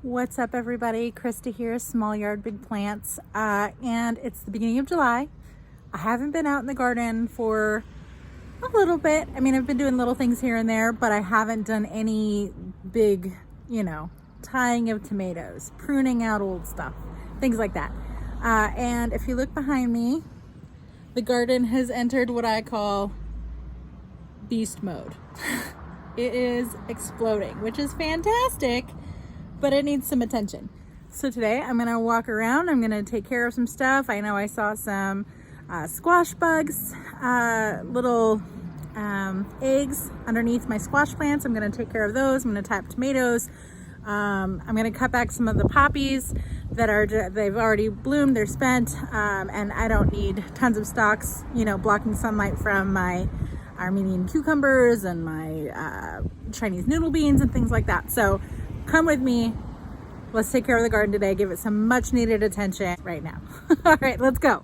What's up, everybody? Krista here, Small Yard Big Plants, and it's the beginning of July. I haven't been out in the garden for a little bit. I mean, I've been doing little things here and there, but I haven't done any big, tying of tomatoes, pruning out old stuff, things like that. And if you look behind me, the garden has entered what I call beast mode. It is exploding, which is fantastic, but it needs some attention. So today I'm gonna walk around, I'm gonna take care of some stuff. I know I saw some squash bugs, little eggs underneath my squash plants. I'm gonna take care of those. I'm gonna tap tomatoes. I'm gonna cut back some of the poppies that they've already bloomed, they're spent, and I don't need tons of stalks, blocking sunlight from my Armenian cucumbers and my Chinese noodle beans and things like that. So come with me. Let's take care of the garden today. Give it some much needed attention right now. All right, let's go.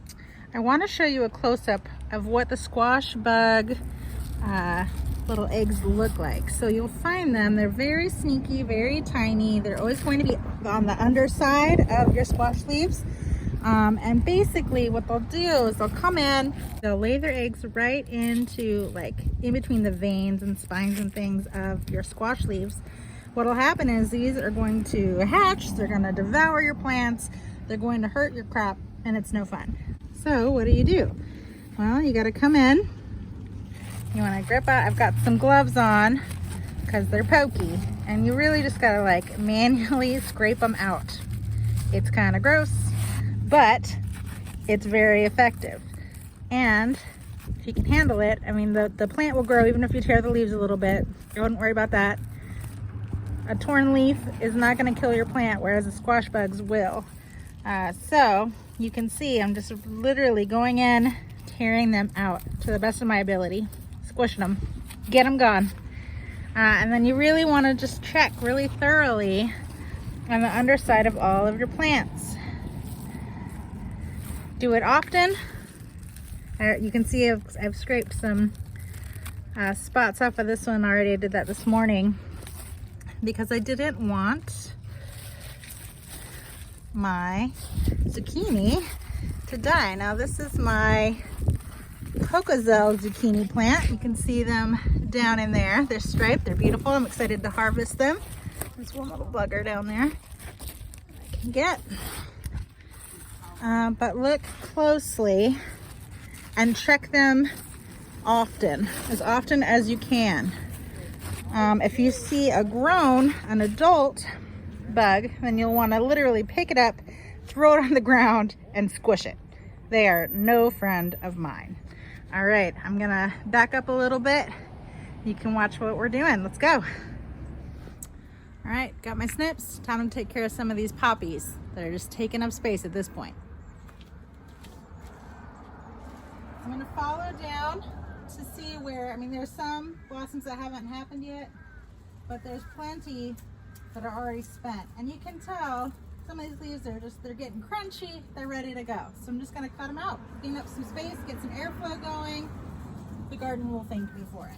I want to show you a close-up of what the squash bug little eggs look like. So you'll find them, they're very sneaky, very tiny. They're always going to be on the underside of your squash leaves. And basically what they'll do is they'll come in, they'll lay their eggs right into, like, in between the veins and spines and things of your squash leaves. What'll happen is these are going to hatch, they're going to devour your plants, they're going to hurt your crop, and it's no fun. So what do? Well, you got to come in, you want to grip out. I've got some gloves on because they're pokey, and you really just got to like manually scrape them out. It's kind of gross, but it's very effective. And if you can handle it, I mean, the plant will grow even if you tear the leaves a little bit. I wouldn't worry about that. A torn leaf is not going to kill your plant, whereas the squash bugs will. So you can see I'm just literally going in, tearing them out to the best of my ability, squishing them, get them gone. And then you really want to just check really thoroughly on the underside of all of your plants. Do it often. You can see I've scraped some spots off of this one already. I did that this morning because I didn't want my zucchini to die. Now this is my Cocozelle zucchini plant. You can see them down in there. They're striped, they're beautiful. I'm excited to harvest them. There's one little bugger down there I can get. But look closely and check them often as you can. If you see an adult bug, then you'll want to literally pick it up, throw it on the ground, and squish it. They are no friend of mine. All right, I'm gonna back up a little bit. You can watch what we're doing. Let's go. All right, got my snips. Time to take care of some of these poppies that are just taking up space at this point. I'm gonna follow down to see where, there's some blossoms that haven't happened yet, but there's plenty that are already spent. And you can tell some of these leaves they're getting crunchy, they're ready to go. So I'm just gonna cut them out, clean up some space, get some airflow going. The garden will thank me for it.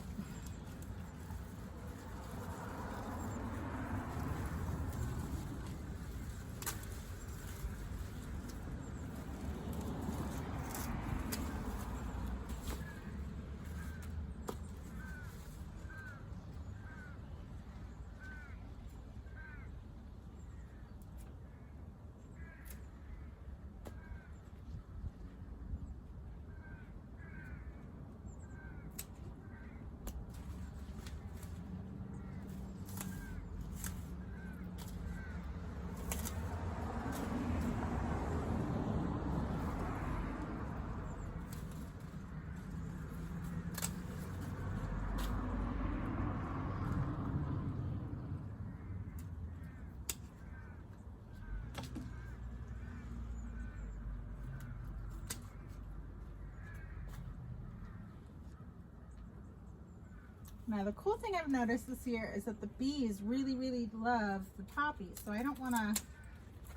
Now the cool thing I've noticed this year is that the bees really love the poppies, so I don't want to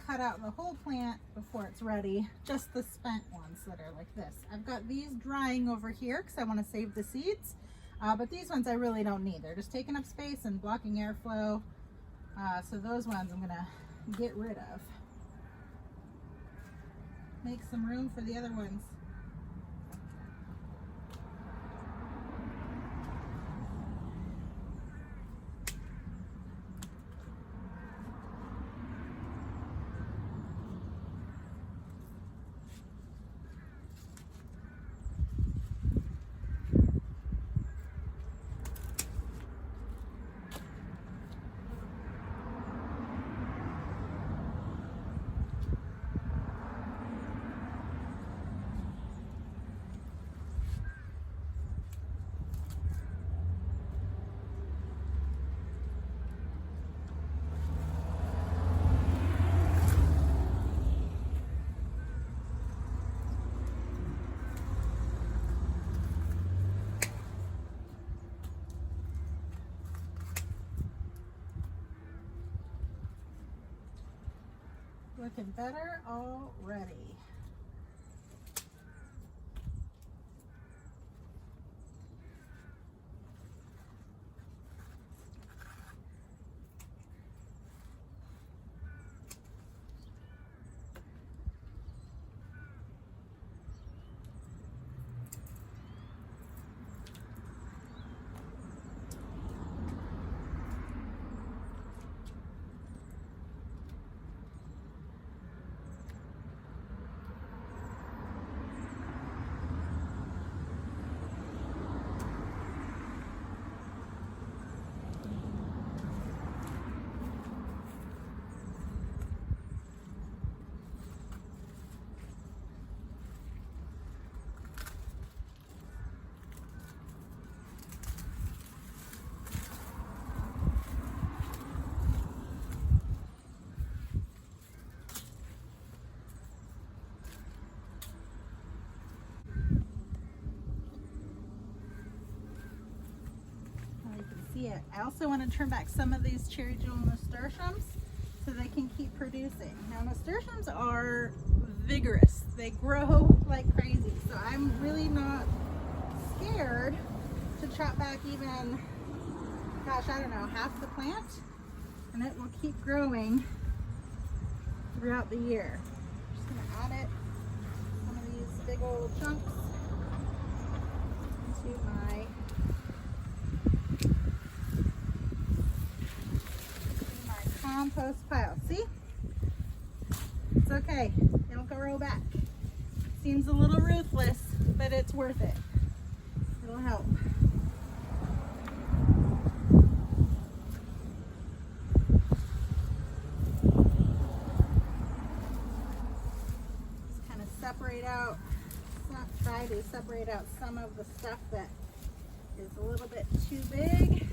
cut out the whole plant before it's ready, just the spent ones that are like this. I've got these drying over here because I want to save the seeds, but these ones I really don't need. They're just taking up space and blocking airflow. So those ones I'm gonna get rid of. Make some room for the other ones. Looking better already. It. I also want to turn back some of these cherry jewel nasturtiums so they can keep producing. Now nasturtiums are vigorous. They grow like crazy. So I'm really not scared to chop back even, gosh, I don't know, half the plant, and it will keep growing throughout the year. I'm just going to add it, some of these big old chunks into my compost pile. See? It's okay. It'll grow back. Seems a little ruthless, but it's worth it. It'll help. Just kind of separate out, try to separate out some of the stuff that is a little bit too big.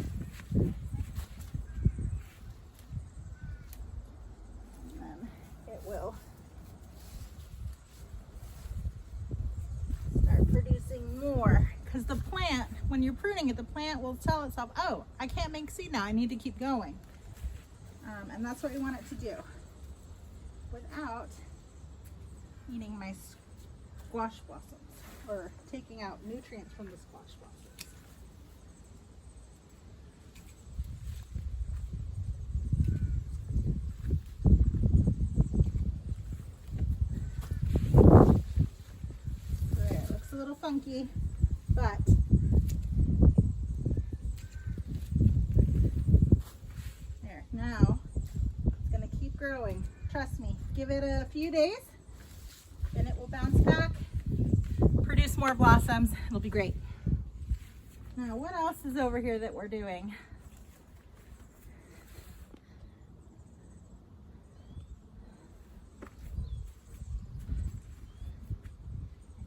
Will start producing more, because the plant, when you're pruning it, the plant will tell itself, oh, I can't make seed now, I need to keep going. And that's what we want it to do without eating my squash blossoms or taking out nutrients from the squash blossoms. A little funky, but there. Now it's going to keep growing. Trust me. Give it a few days, and it will bounce back, produce more blossoms. It'll be great. Now, what else is over here that we're doing?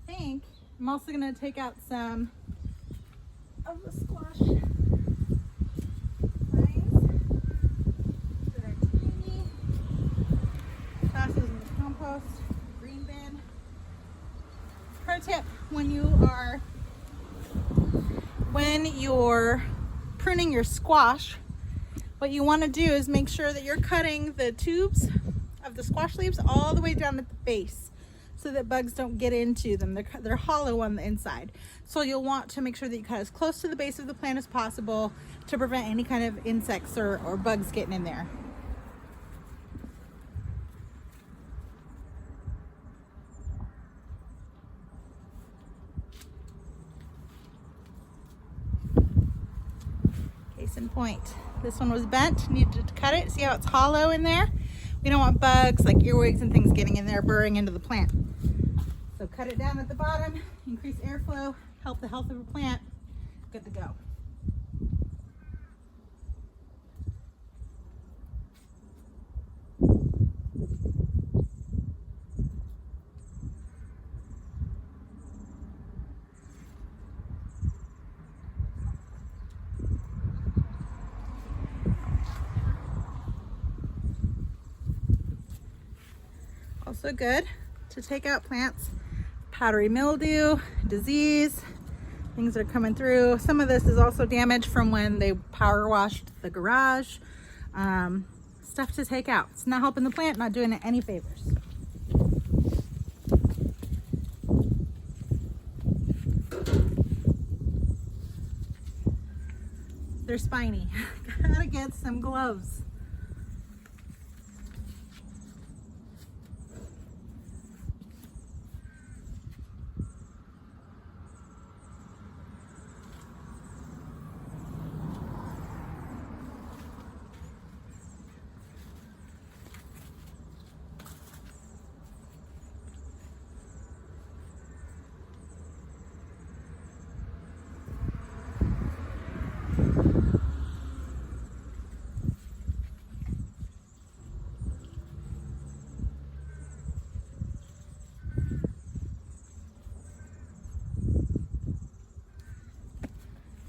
I think I'm also going to take out some of the squash vines that are tiny. Toss those in the compost, green bin. Pro tip, when you're pruning your squash, what you want to do is make sure that you're cutting the tubes of the squash leaves all the way down at the base, so that bugs don't get into them. They're hollow on the inside. So you'll want to make sure that you cut as close to the base of the plant as possible to prevent any kind of insects or bugs getting in there. in point. This one was bent, needed to cut it. See how it's hollow in there? We don't want bugs like earwigs and things getting in there, burrowing into the plant. So cut it down at the bottom, increase airflow, help the health of a plant. Good to go. Also good to take out plants, powdery mildew, disease, things that are coming through. Some of this is also damage from when they power washed the garage. Stuff to take out. It's not helping the plant, not doing it any favors. They're spiny. Gotta get some gloves.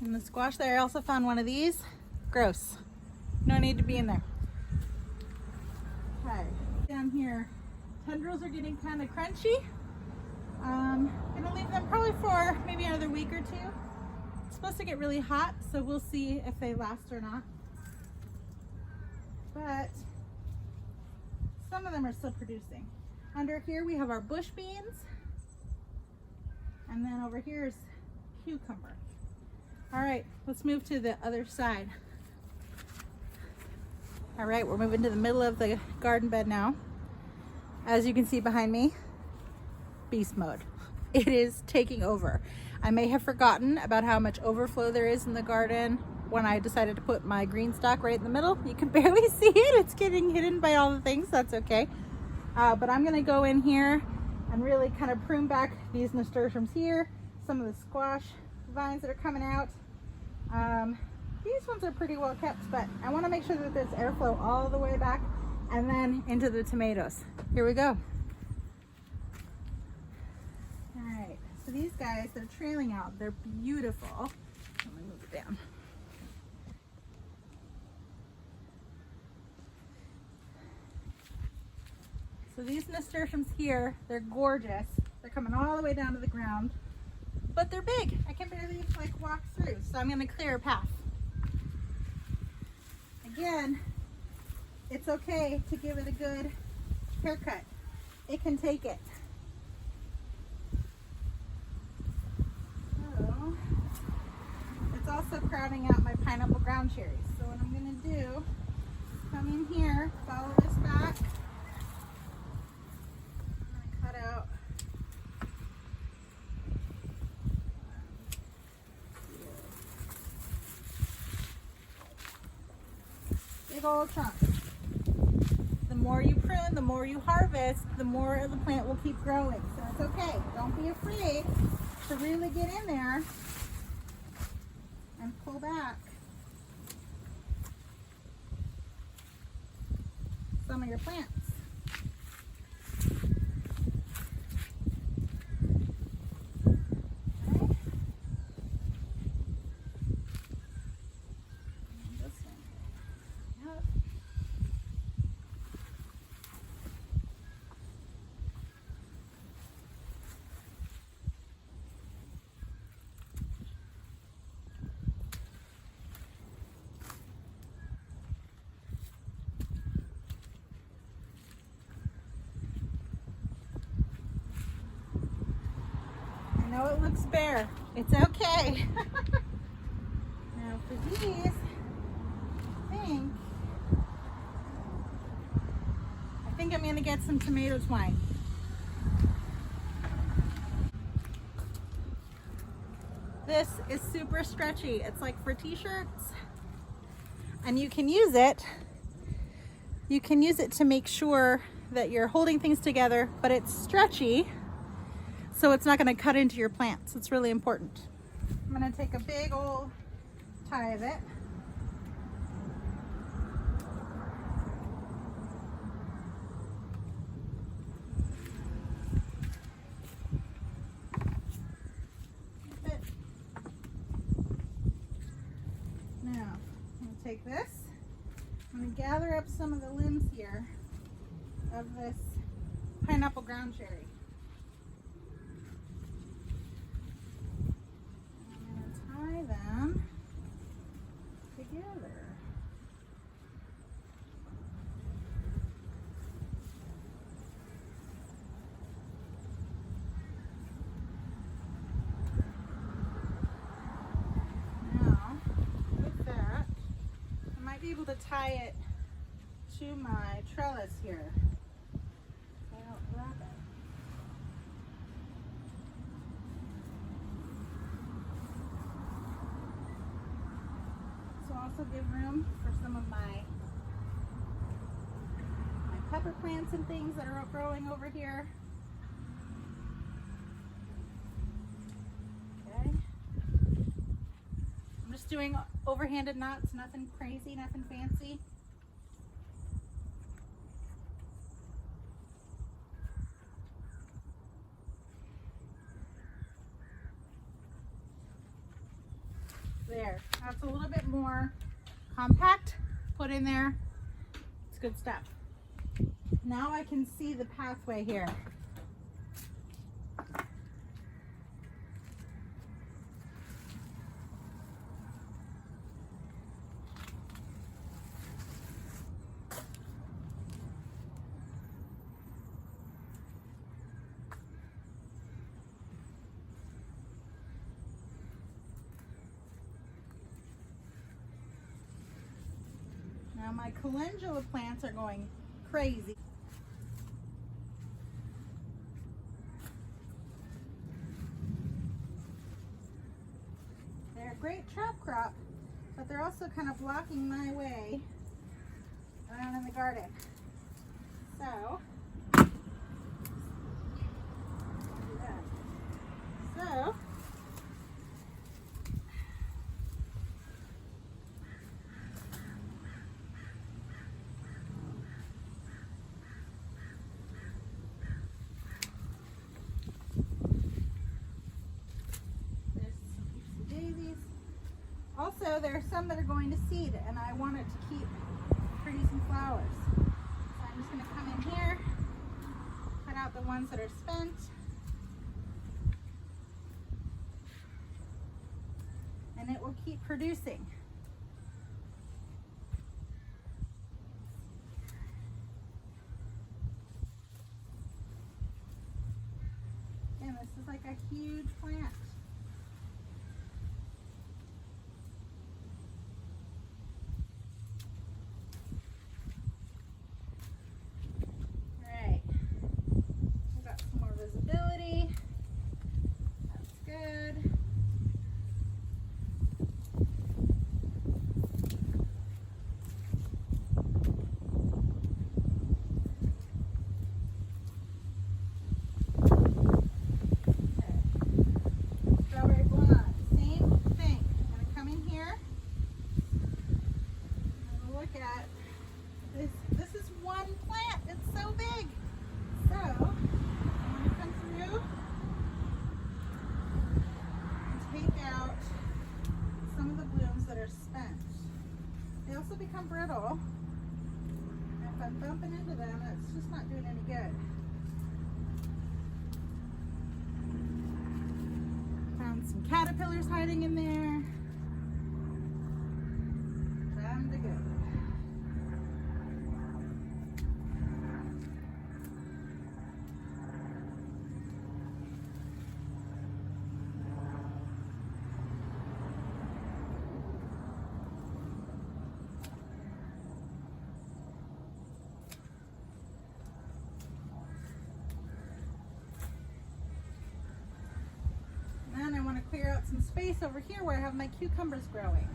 In the squash there, I also found one of these. Gross. No need to be in there. Okay, down here, tendrils are getting kind of crunchy. Gonna leave them probably for maybe another week or two. It's supposed to get really hot, so we'll see if they last or not. But some of them are still producing. Under here we have our bush beans, and then over here is cucumber. All right, let's move to the other side. All right, we're moving to the middle of the garden bed now. As you can see behind me, beast mode. It is taking over. I may have forgotten about how much overflow there is in the garden when I decided to put my green stock right in the middle. You can barely see it. It's getting hidden by all the things. That's okay. But I'm gonna go in here and really kind of prune back these nasturtiums here, some of the squash vines that are coming out. These ones are pretty well kept, but I want to make sure that there's airflow all the way back and then into the tomatoes. Here we go. All right, so these guys, they're trailing out. They're beautiful. Let me move it down. So these nasturtiums here, they're gorgeous. They're coming all the way down to the ground. But they're big. I can barely like walk through, so I'm going to clear a path. Again, it's okay to give it a good haircut. It can take it. So, it's also crowding out my pineapple ground cherries. So what I'm going to do, come in here, follow this back. I'm going to cut out big old chunks. The more you prune, the more you harvest, the more the plant will keep growing. So it's okay. Don't be afraid to really get in there and pull back some of your plants. I know it looks bare. It's okay. Now for these, I think I'm gonna get some tomato twine. This is super stretchy. It's like for t-shirts. and you can use it to make sure that you're holding things together, but it's stretchy, so it's not going to cut into your plants. It's really important. I'm going to take a big old tie of it. Now, I'm going to take this. I'm going to gather up some of the limbs here of this pineapple ground cherry. I'm going to tie them together. Now, with that, I might be able to tie it to my trellis here. So I don't wrap it. This will also give room for some of my pepper plants and things that are growing over here. Okay. I'm just doing overhanded knots, nothing crazy, nothing fancy. There, that's a little bit more compact. Put in there. It's good stuff. Now I can see the pathway here. Now my calendula plants are going crazy. They're a great trap crop, but they're also kind of blocking my way around in the garden. So, also, there are some that are going to seed, and I want it to keep producing flowers. So I'm just going to come in here, cut out the ones that are spent, and it will keep producing. And this is like a huge plant. This is one plant. It's so big. So I'm going to come through and take out some of the blooms that are spent. They also become brittle. And if I'm bumping into them, it's just not doing any good. Found some caterpillars hiding in there. Time to go. Clear out some space over here where I have my cucumbers growing.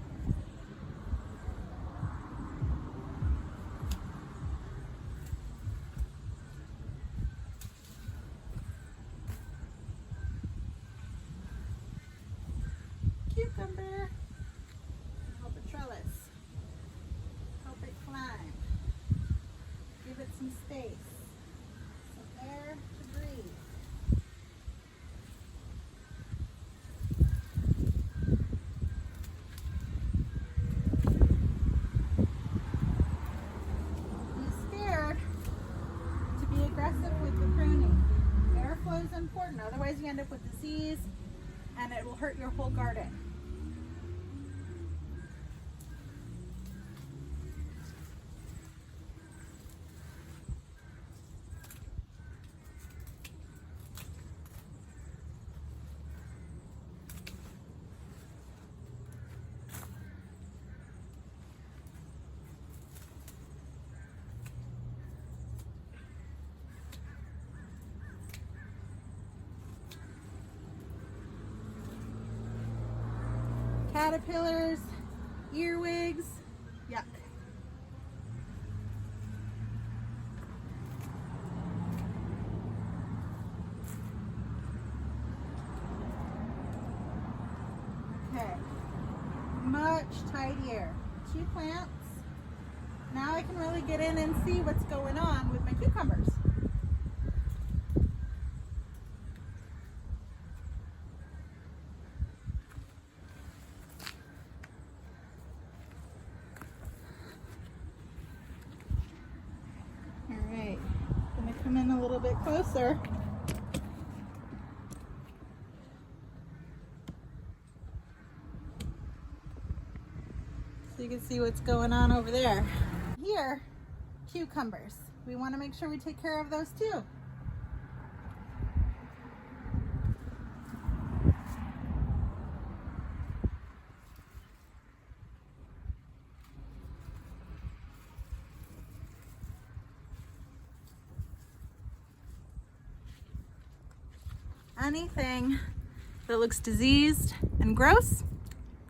aggressive with the pruning. Airflow is important, otherwise you end up with disease and it will hurt your whole garden. Caterpillars, earwigs, yuck. Okay, much tidier. 2 plants. Now I can really get in and see what's going on with my cucumbers. Alright, gonna come in a little bit closer. So you can see what's going on over there. Here, cucumbers. We want to make sure we take care of those too. Anything that looks diseased and gross,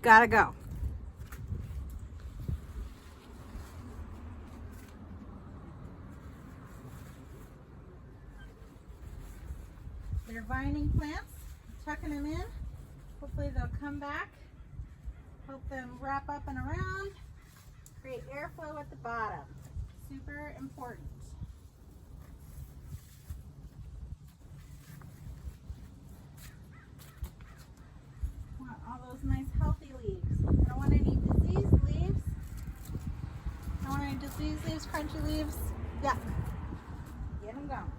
gotta go. They're vining plants, tucking them in. Hopefully they'll come back, help them wrap up and around, create airflow at the bottom. Super important. Want all those nice healthy leaves. I don't want any diseased leaves. I don't want any diseased leaves, crunchy leaves. Yuck. Get them gone.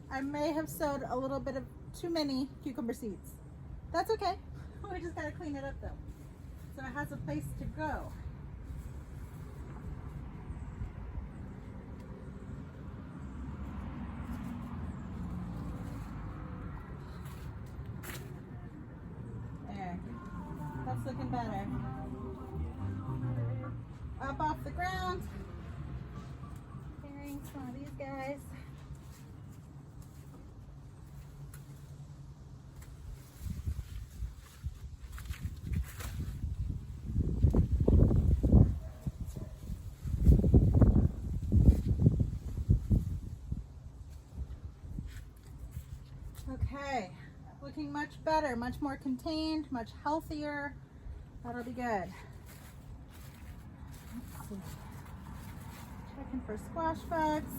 I may have sowed a little bit of too many cucumber seeds. That's okay. We just gotta clean it up though, so it has a place to go. There, that's looking better. Up off the ground. Clearing some of these guys. Okay, looking much better, much more contained, much healthier. That'll be good. Let's see. Checking for squash bugs.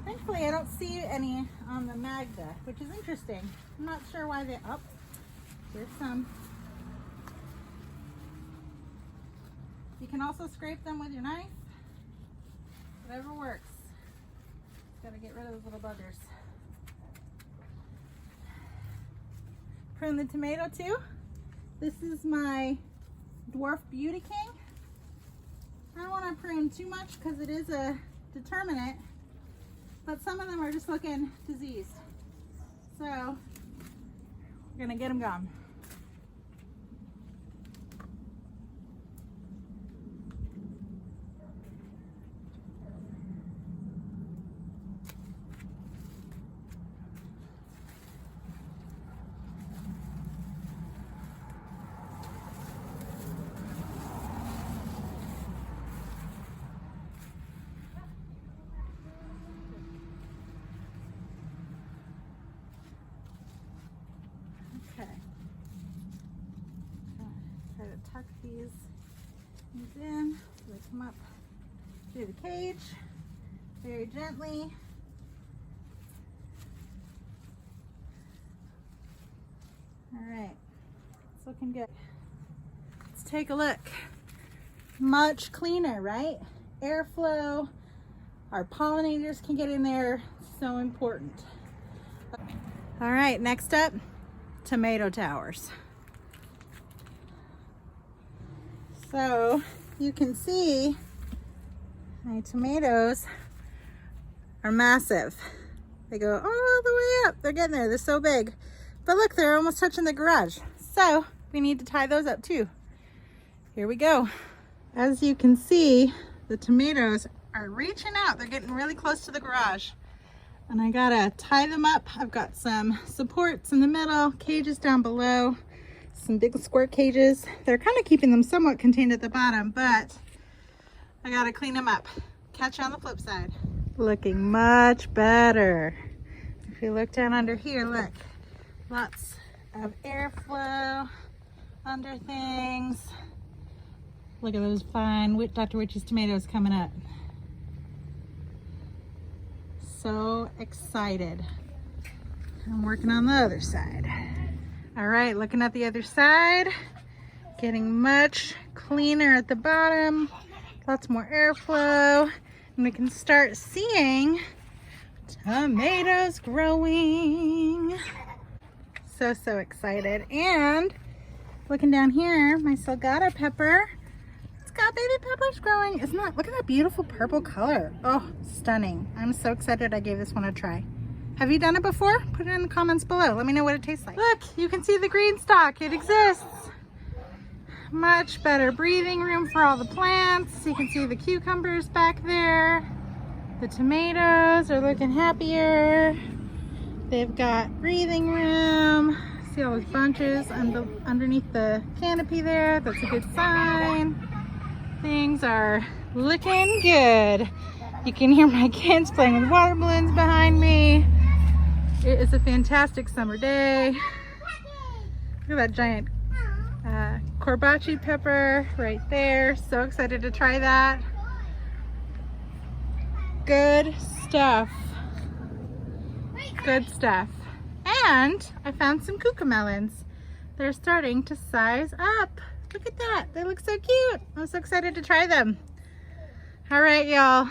Thankfully, I don't see any on the Magda, which is interesting. I'm not sure why they, oh, there's some. You can also scrape them with your knife. Whatever works. Just gotta get rid of those little buggers. Prune the tomato too. This is my Dwarf Beauty King. I don't want to prune too much because it is a determinate, but some of them are just looking diseased. So we're gonna get them gone. into the cage very gently. All right, it's looking good. Let's take a look. Much cleaner, right? Airflow. Our pollinators can get in there. So important. All right, next up, tomato towers. So you can see my tomatoes are massive. They go all the way up. They're getting there. They're so big. But look, they're almost touching the garage. So we need to tie those up too. Here we go. As you can see, the tomatoes are reaching out. They're getting really close to the garage. And I gotta tie them up. I've got some supports in the middle, cages down below, some big square cages. They're kind of keeping them somewhat contained at the bottom, but I gotta clean them up. Catch you on the flip side. Looking much better. If you look down under here, look, lots of airflow under things. Look at those fine Dr. Witch's tomatoes coming up. So excited. I'm working on the other side. All right, looking at the other side, getting much cleaner at the bottom, lots more airflow, and we can start seeing tomatoes growing. So excited. And looking down here, my Salgado pepper, it's got baby peppers growing. Isn't that, look at that beautiful purple color. Oh, stunning. I'm so excited I gave this one a try. Have you done it before? Put it in the comments below. Let me know what it tastes like. Look, you can see the green stalk. It exists. Much better breathing room for all the plants. You can see the cucumbers back there. The tomatoes are looking happier. They've got breathing room. See all those bunches underneath the canopy there. That's a good sign. Things are looking good. You can hear my kids playing with water balloons behind me. It is a fantastic summer day. Look at that giant corbachi pepper right there. So excited to try that. Good stuff. Good stuff. And I found some cucamelons. They're starting to size up. Look at that. They look so cute. I'm so excited to try them. All right, y'all.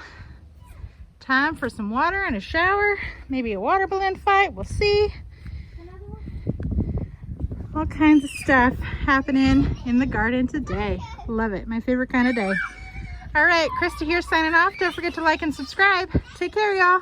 Time for some water and a shower. Maybe a water balloon fight. We'll see. All kinds of stuff happening in the garden today. Love it. My favorite kind of day. All right, Krista here signing off. Don't forget to like and subscribe. Take care, y'all.